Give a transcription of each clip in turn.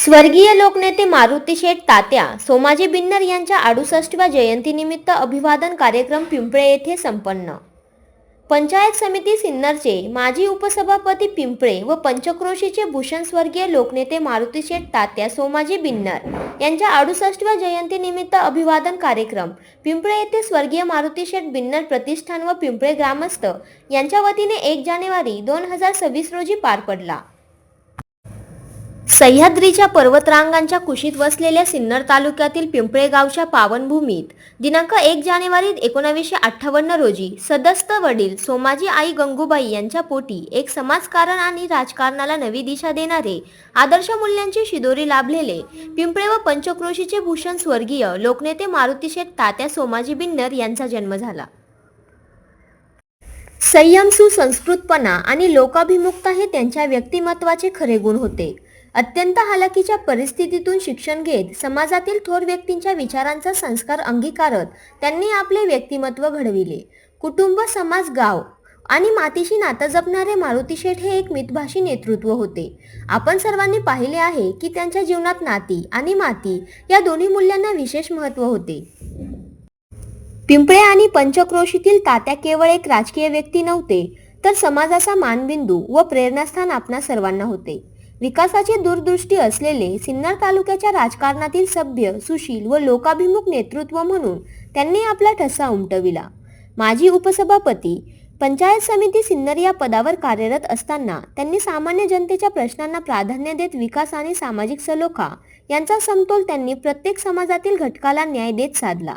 स्वर्गीय लोकनेते मारुती शेठ तात्या सोमाजी बिन्नर यांच्या 68व्या जयंतीनिमित्त अभिवादन कार्यक्रम पिंपळे येथे संपन्न. पंचायत समिती सिन्नरचे माजी उपसभापती पिंपळे व पंचक्रोशीचे भूषण स्वर्गीय लोकनेते मारुती शेठ तात्या सोमाजी बिन्नर यांच्या 68व्या जयंतीनिमित्त अभिवादन कार्यक्रम पिंपळे येथे स्वर्गीय मारुती शेठ बिन्नर प्रतिष्ठान व पिंपळे ग्रामस्थ यांच्या वतीने 1 जानेवारी 2026 रोजी पार पडला. सह्याद्रीच्या पर्वतरांगांच्या कुशीत वसलेल्या सिन्नर तालुक्यातील पिंपळे गावच्या पावनभूमीत दिनांक 1 जानेवारी 1958 रोजी सदस्त वडील सोमाजी आई गंगूबाई यांच्या पोटी एक समाजकारण आणि राजकारणाला नवी दिशा देणारे आदर्श मूल्यांची शिदोरी लाभलेले पिंपळे व पंचक्रोशीचे भूषण स्वर्गीय लोकनेते मारुती शेठ तात्या सोमाजी बिन्नर यांचा जन्म झाला. संयम, सुसंस्कृतपणा आणि लोकाभिमुखता हे त्यांच्या व्यक्तिमत्वाचे खरे गुण होते. अत्यंत हालाकीच्या परिस्थितीतून शिक्षण घेत समाजातील थोर व्यक्तींच्या विचारांचा संस्कार अंगीकारत त्यांनी आपले व्यक्तिमत्व घडविले. कुटुंब, समाज, गाव आणि मातीशी नातं जपणारे मारुती शेठ हे एक मितभाषी नेतृत्व होते. आपण सर्वांनी पाहिले आहे की त्यांच्या जीवनात नाती आणि माती या दोन्ही मूल्यांना विशेष महत्त्व होते. पिंपळे आणि पंचक्रोशीतील तात्या केवळ एक राजकीय व्यक्ती नव्हते, तर समाजाचा मानबिंदू व प्रेरणास्थान आपणा सर्वांना होते. विकासाची दूरदृष्टी असलेले सिन्नर तालुक्याच्या राजकारणातील सभ्य, सुशील व लोकाभिमुख नेतृत्व म्हणून त्यांनी आपला ठसा उमटविला. माजी उपसभापती, पंचायत समिती सिन्नर या पदावर कार्यरत असताना त्यांनी सामान्य जनतेच्या प्रश्नांना प्राधान्य देत विकास आणि सामाजिक सलोखा यांचा समतोल त्यांनी प्रत्येक समाजातील घटकाला न्याय देत साधला.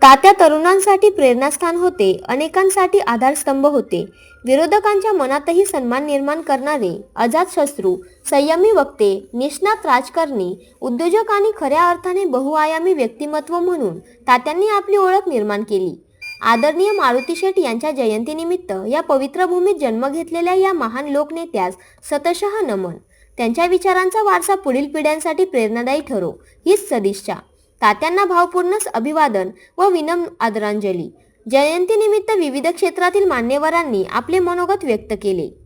तात्या तरुणांसाठी प्रेरणास्थान होते, अनेकांसाठी आधारस्तंभ होते. विरोधकांच्या मनातही सन्मान निर्माण करणारे अजातशत्रू, संयमी वक्ते, निष्णात राजकारणी, उद्योजक आणि खऱ्या अर्थाने बहुआयामी व्यक्तिमत्व म्हणून तात्यांनी आपली ओळख निर्माण केली. आदरणीय मारुती शेठ यांच्या जयंतीनिमित्त या पवित्र भूमीत जन्म घेतलेल्या या महान लोकनेत्यास शतशः नमन. त्यांच्या विचारांचा वारसा पुढील पिढ्यांसाठी प्रेरणादायी ठरो, हीच सदिच्छा. तात्यांना भावपूर्ण अभिवादन व विनम्र आदरांजली. जयंतीनिमित्त विविध क्षेत्रातील मान्यवरांनी आपले मनोगत व्यक्त केले.